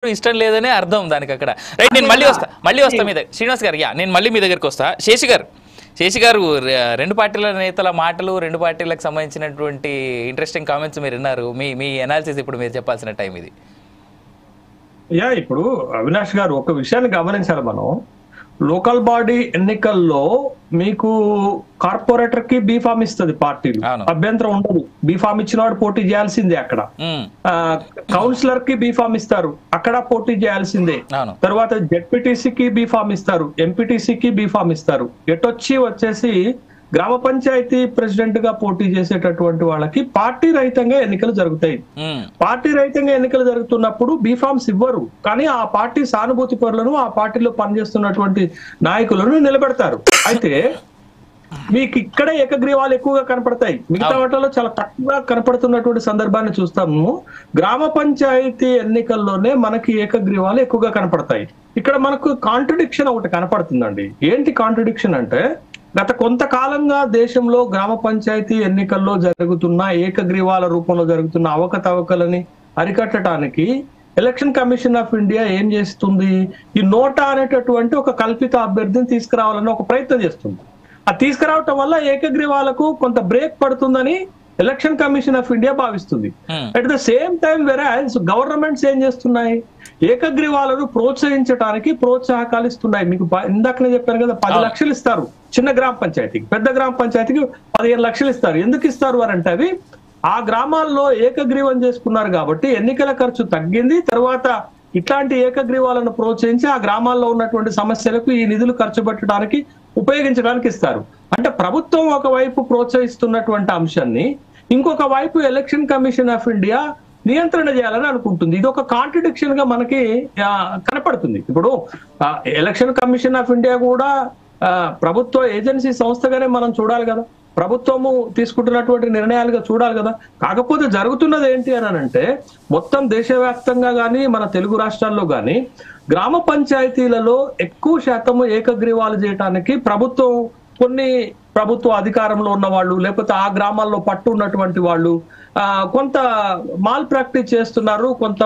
ఇష్టం లేదనే అర్థం దానికి అక్కడ. రైట్, నేను మళ్ళీ వస్తా మీద శ్రీనివాస్ గారు. నేను మళ్ళీ మీ దగ్గరికి వస్తా. శేషి గారు రెండు పార్టీల నేతల మాటలు, రెండు పార్టీలకు సంబంధించినటువంటి ఇంట్రెస్టింగ్ కామెంట్స్ మీరు విన్నారు. మీ అనాలిసిస్ ఇప్పుడు మీరు చెప్పాల్సిన టైం ఇది. ఇప్పుడు అవినాష్ గారు ఒక విషయాన్ని గమనించాలి. మనం లోకల్ బాడీ ఎన్నికల్లో మీకు కార్పొరేటర్ కి బీఫామ్ ఇస్తుంది పార్టీలు, అభ్యంతరం ఉండదు. బీఫామ్ ఇచ్చిన వాడు పోటీ చేయాల్సిందే. అక్కడ కౌన్సిలర్ కి బీఫామ్ ఇస్తారు, అక్కడ పోటీ చేయాల్సిందే. తర్వాత జెడ్పీటీసీకి బీఫామ్ ఇస్తారు, ఎంపీటీసీకి బీఫామ్ ఇస్తారు. వచ్చేసి గ్రామ పంచాయతీ ప్రెసిడెంట్ గా పోటీ చేసేటటువంటి వాళ్ళకి పార్టీ రహితంగా ఎన్నికలు జరుగుతాయి. పార్టీ రహితంగా ఎన్నికలు జరుగుతున్నప్పుడు బీఫామ్స్ ఇవ్వరు, కానీ ఆ పార్టీ సానుభూతి పరులను, ఆ పార్టీలో పనిచేస్తున్నటువంటి నాయకులను నిలబెడతారు. అయితే మీకు ఇక్కడ ఏకగ్రీవాలు ఎక్కువగా కనపడతాయి, మిగతా వాటిలో చాలా తక్కువగా కనపడుతున్నటువంటి సందర్భాన్ని చూస్తాము. గ్రామ పంచాయతీ ఎన్నికల్లోనే మనకి ఏకగ్రీవాలు ఎక్కువగా కనపడతాయి. ఇక్కడ మనకు కాంట్రడిక్షన్ ఒకటి కనపడుతుందండి. ఏంటి కాంట్రడిక్షన్ అంటే, గత కొంతకాలంగా దేశంలో గ్రామ పంచాయతీ ఎన్నికల్లో జరుగుతున్న ఏకగ్రీవాల రూపంలో జరుగుతున్న అవకతవకలని అరికట్టడానికి ఎలక్షన్ కమిషన్ ఆఫ్ ఇండియా ఏం చేస్తుంది? ఈ నోటా అనేటటువంటి ఒక కల్పిత అభ్యర్థిని తీసుకురావాలని ఒక ప్రయత్నం చేస్తుంది. ఆ తీసుకురావటం వల్ల ఏకగ్రీవాలకు కొంత బ్రేక్ పడుతుందని ఎలక్షన్ కమిషన్ ఆఫ్ ఇండియా భావిస్తుంది. అట్ ద సేమ్ టైం వెరాజ్ గవర్నమెంట్స్ ఏం చేస్తున్నాయి? ఏకగ్రీవాలను ప్రోత్సహించడానికి ప్రోత్సాహకాలు ఇస్తున్నాయి. మీకు ఇందాకనే చెప్పాను కదా, 10 లక్షలు ఇస్తారు చిన్న గ్రామ పంచాయతీకి, పెద్ద గ్రామ పంచాయతీకి 15 లక్షలు ఇస్తారు. ఎందుకు ఇస్తారు అని అంటే, అవి ఆ గ్రామాల్లో ఏకగ్రీవం చేసుకున్నారు కాబట్టి ఎన్నికల ఖర్చు తగ్గింది. తర్వాత ఇట్లాంటి ఏకగ్రీవాలను ప్రోత్సహించి ఆ గ్రామాల్లో ఉన్నటువంటి సమస్యలకు ఈ నిధులు ఖర్చు పెట్టడానికి ఉపయోగించడానికి ఇస్తారు. అంటే ప్రభుత్వం ఒకవైపు ప్రోత్సహిస్తున్నటువంటి అంశాన్ని ఇంకొక వైపు ఎలక్షన్ కమిషన్ ఆఫ్ ఇండియా నియంత్రణ చేయాలని అనుకుంటుంది. ఇది ఒక కాంట్రడిక్షన్ గా మనకి కనపడుతుంది. ఇప్పుడు ఎలక్షన్ కమిషన్ ఆఫ్ ఇండియా కూడా ప్రభుత్వ ఏజెన్సీ సంస్థగానే మనం చూడాలి కదా, ప్రభుత్వము తీసుకుంటున్నటువంటి నిర్ణయాలుగా చూడాలి కదా. కాకపోతే జరుగుతున్నది ఏంటి అని అంటే, మొత్తం దేశవ్యాప్తంగా కానీ మన తెలుగు రాష్ట్రాల్లో కానీ గ్రామ పంచాయతీలలో ఎక్కువ శాతము ఏకగ్రీవాలు చేయడానికి ప్రభుత్వ అధికారంలో ఉన్న వాళ్ళు, లేకపోతే ఆ గ్రామాల్లో పట్టు ఉన్నటువంటి వాళ్ళు కొంత మాల్ ప్రాక్టీస్ చేస్తున్నారు, కొంత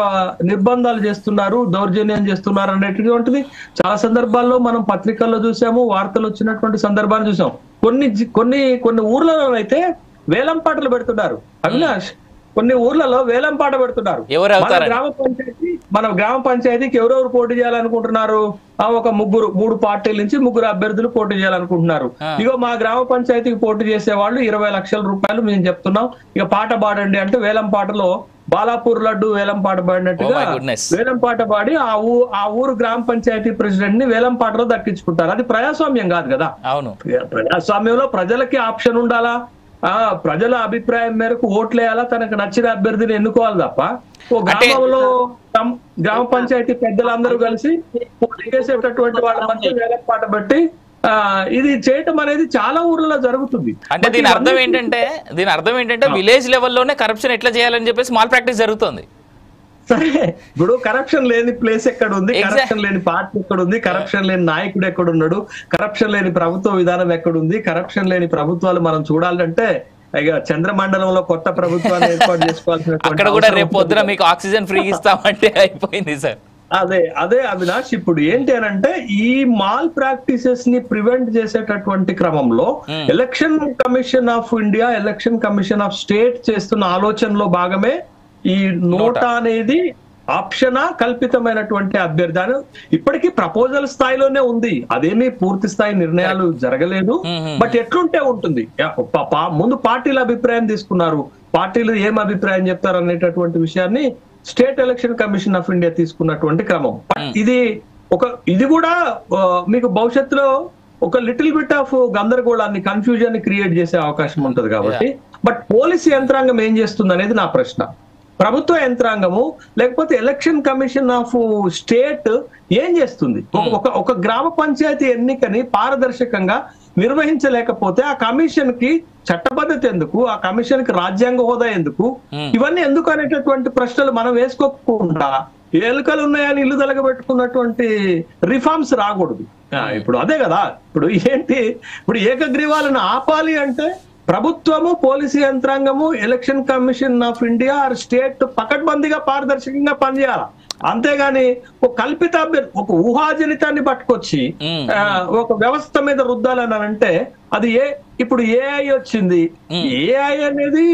నిర్బంధాలు చేస్తున్నారు, దౌర్జన్యం చేస్తున్నారు అనేటువంటిది చాలా సందర్భాల్లో మనం పత్రికల్లో చూసాము, వార్తలు వచ్చినటువంటి సందర్భాన్ని చూసాం. కొన్ని ఊర్లలో అయితే వేలం పాటలు పెడుతున్నారు అవినాష్. కొన్ని ఊర్లలో వేలం పాట పెడుతున్నారు. మన గ్రామ పంచాయతీకి ఎవరెవరు పోటీ చేయాలనుకుంటున్నారు? ఒక 3 పార్టీల నుంచి 3 అభ్యర్థులు పోటీ చేయాలనుకుంటున్నారు. ఇగో మా గ్రామ పంచాయతీకి పోటీ చేసే వాళ్ళు 20 లక్షల రూపాయలు మేము చెప్తున్నాం, ఇక పాట పాడండి అంటే వేలం పాటలో బాలాపూర్ లడ్డు వేలం పాట పాడినట్టుగా వేలం పాట పాడి ఆ ఊరు గ్రామ పంచాయతీ ప్రెసిడెంట్ ని వేలం పాటలో దక్కించుకుంటారు. అది ప్రజాస్వామ్యం కాదు కదా. అవును, ప్రజాస్వామ్యంలో ప్రజలకి ఆప్షన్ ఉండాలా, ప్రజల అభిప్రాయం మేరకు ఓట్లేయాలా, తనకు నచ్చిన అభ్యర్థిని ఎన్నుకోవాలి తప్ప ఓ గ్రామంలో గ్రామ పంచాయతీ పెద్దలందరూ కలిసి పోటీ చేసేటటువంటి వాళ్ళ మధ్య వేలం పాట బట్టి ఇది చేయటం అనేది చాలా ఊర్లలో జరుగుతుంది. అంటే దీని అర్థం ఏంటంటే విలేజ్ లెవెల్లోనే కరప్షన్ ఎట్లా చేయాలని చెప్పేసి మాల్ ప్రాక్టీస్ జరుగుతుంది. సరే, ఇప్పుడు కరప్షన్ లేని ప్లేస్ ఎక్కడ ఉంది? కరప్షన్ లేని పార్టీ ఎక్కడ ఉంది? కరప్షన్ లేని నాయకుడు ఎక్కడున్నాడు? కరప్షన్ లేని ప్రభుత్వ విధానం ఎక్కడుంది? కరప్షన్ లేని ప్రభుత్వాలు మనం చూడాలంటే ఇక చంద్రమండలంలో కొత్త ప్రభుత్వాన్ని ఏర్పాటు చేసుకోవాల్సిన, అక్కడ కూడా రేపు పొద్దున మీకు ఆక్సిజన్ ఫ్రీ ఇస్తామంటే అయిపోయింది సార్. అదే అవినాష్, ఇప్పుడు ఏంటి అని అంటే, ఈ మాల్ ప్రాక్టీసెస్ ని ప్రివెంట్ చేసేటటువంటి క్రమంలో election commission of India, election commission of state చేస్తున్న ఆలోచనలో భాగమే ఈ నోటా అనేది ఆప్షనా కల్పితమైనటువంటి అభ్యర్థి అని ఇప్పటికీ ప్రపోజల్ స్థాయిలోనే ఉంది. అదేమీ పూర్తి స్థాయి నిర్ణయాలు జరగలేదు. బట్ ఎట్లుంటే ఉంటుంది, ముందు పార్టీల అభిప్రాయం తీసుకున్నారు, పార్టీలు ఏం అభిప్రాయం చెప్తారు అనేటటువంటి విషయాన్ని state election commission of India తీసుకున్నటువంటి క్రమం. ఇది కూడా మీకు భవిష్యత్తులో ఒక లిటిల్ బిట్ ఆఫ్ గందరగోళాన్ని, కన్ఫ్యూజన్ ని క్రియేట్ చేసే అవకాశం ఉంటది కాబట్టి. బట్ పోలీసు యంత్రాంగం ఏం చేస్తుంది అనేది నా ప్రశ్న. ప్రభుత్వ యంత్రాంగము లేకపోతే ఎలక్షన్ కమిషన్ ఆఫ్ స్టేట్ ఏం చేస్తుంది? ఒక గ్రామ పంచాయతీ ఎన్నికని పారదర్శకంగా నిర్వహించలేకపోతే ఆ కమిషన్ కి చట్టబద్ధత ఎందుకు? ఆ కమిషన్ కి రాజ్యాంగ హోదా ఎందుకు? ఇవన్నీ ఎందుకు అనేటటువంటి ప్రశ్నలు మనం వేసుకోకుండా ఎలుకలు ఉన్నాయని ఇల్లు తలగబెట్టుకున్నటువంటి రిఫార్మ్స్ రాకూడదు. ఇప్పుడు అదే కదా, ఇప్పుడు ఏకగ్రీవాలను ఆపాలి అంటే ప్రభుత్వము, పోలీసు యంత్రాంగము, election commission of India or state పకడ్బందీగా పారదర్శకంగా పనిచేయాలి. అంతేగాని ఒక కల్పిత ఒక ఊహాజనితాన్ని పట్టుకొచ్చి ఒక వ్యవస్థ మీద రుద్దాలని అంటే అది ఇప్పుడు ఏఐ వచ్చింది. ఏఐ అనేది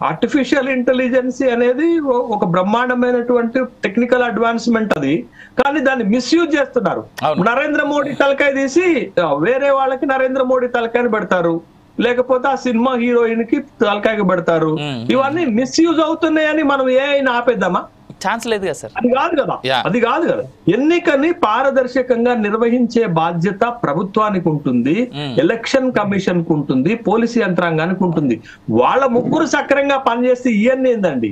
ఆర్టిఫిషియల్ ఇంటెలిజెన్స్ అనేది ఒక బ్రహ్మాండమైనటువంటి టెక్నికల్ అడ్వాన్స్మెంట్ అది. కానీ దాన్ని మిస్యూజ్ చేస్తున్నారు. నరేంద్ర మోడీ తలకాయ తీసి వేరే వాళ్ళకి నరేంద్ర మోడీ తలకాయని పెడతారు, లేకపోతే ఆ సినిమా హీరోయిన్ కి తలకాయకి పెడతారు. ఇవన్నీ మిస్యూజ్ అవుతున్నాయని మనం ఏఐని ఆపేద్దామా? ఛాన్స్ లేదు కదా సార్. అది కాదు కదా. ఎన్నికని పారదర్శకంగా నిర్వహించే బాధ్యత ప్రభుత్వానికి ఉంటుంది, ఎలక్షన్ కమిషన్ కు ఉంటుంది, పోలీసు యంత్రాంగానికి ఉంటుంది. వాళ్ళ ముగ్గురు సక్రంగా పనిచేస్తే ఇవన్నీ ఏందండి?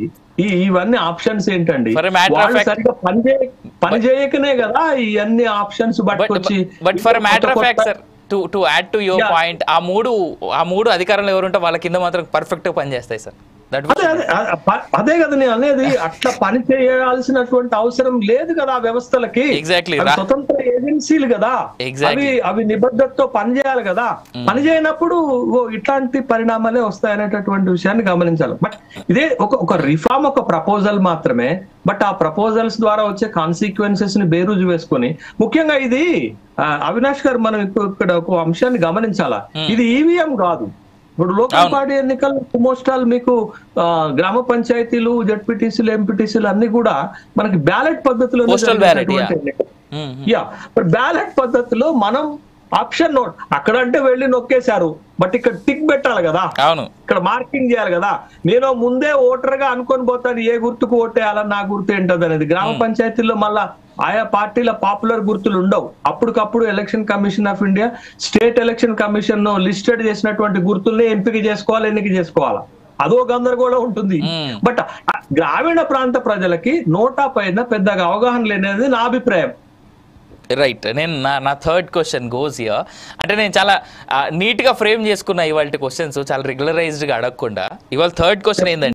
ఇవన్నీ ఆప్షన్స్ ఏంటండి? వాళ్ళు సరిగ్గా పనిచేయకనే కదా ఇవన్నీ ఆప్షన్స్ పట్టుకొచ్చి. But for matter of fact sir, to add to your point, ఆ మూడు అధికారంలో ఎవరుంటే వాళ్ళ కింద మాత్రం పర్ఫెక్ట్ గా పనిచేస్తాయి సార్. అదే కదా నేను అనేది. అట్లా పని చేయాల్సినటువంటి అవసరం లేదు కదా ఆ వ్యవస్థలకి. స్వతంత్ర ఏజెన్సీలు కదా, అవి నిబద్ధతతో పనిచేయాలి కదా. పని చేయనప్పుడు ఇట్లాంటి పరిణామాలే వస్తాయనేటటువంటి విషయాన్ని గమనించాలి. బట్ ఇదే ఒక రిఫార్మ్, ఒక ప్రపోజల్ మాత్రమే. బట్ ఆ ప్రపోజల్స్ ద్వారా వచ్చే కాన్సిక్వెన్సెస్ ని బేరుజు వేసుకొని, ముఖ్యంగా ఇది అవినాష్ గారు మనం ఇక్కడ ఒక అంశాన్ని గమనించాలా. ఇది ఈవీఎం కాదు. ఇప్పుడు లోకల్ బాడీ ఎన్నికలు మోస్ట్ ఆల్ మీకు గ్రామ పంచాయతీలు, జడ్పీటీసీలు, ఎంపీటీసీలు అన్ని కూడా మనకి బ్యాలెట్ పద్ధతిలో బ్యాలెట్ పద్ధతిలో మనం ఆప్షన్ నోట్ అక్కడ అంటే వెళ్ళి నొక్కేశారు. బట్ ఇక్కడ టిక్ పెట్టాలి కదా, ఇక్కడ మార్కింగ్ చేయాలి కదా. నేను ముందే ఓటర్ గా అనుకొని పోతాను ఏ గుర్తుకు ఓటేయాలని, నా గుర్తు ఏంటది అనేది. గ్రామ పంచాయతీల్లో మళ్ళా ఆయా పార్టీల పాపులర్ గుర్తులు ఉండవు. అప్పటికప్పుడు election commission of India, state election commission listed చేసినటువంటి గుర్తుల్ని ఎంపిక చేసుకోవాలి, ఎన్నిక చేసుకోవాలా. అదో గందరగోళం ఉంటుంది. బట్ గ్రామీణ ప్రాంత ప్రజలకి నోటా పైన పెద్దగా అవగాహన లేనిది నా అభిప్రాయం. రైట్. నేను నా థర్డ్ క్వశ్చన్ గోస్ హియర్. అంటే నేను చాలా నీట్గా ఫ్రేమ్ చేసుకున్నా ఇవాళ క్వశ్చన్స్, చాలా రెగ్యులరైజ్డ్గా అడగకుండా. ఇవాళ థర్డ్ క్వశ్చన్ ఏంటంటే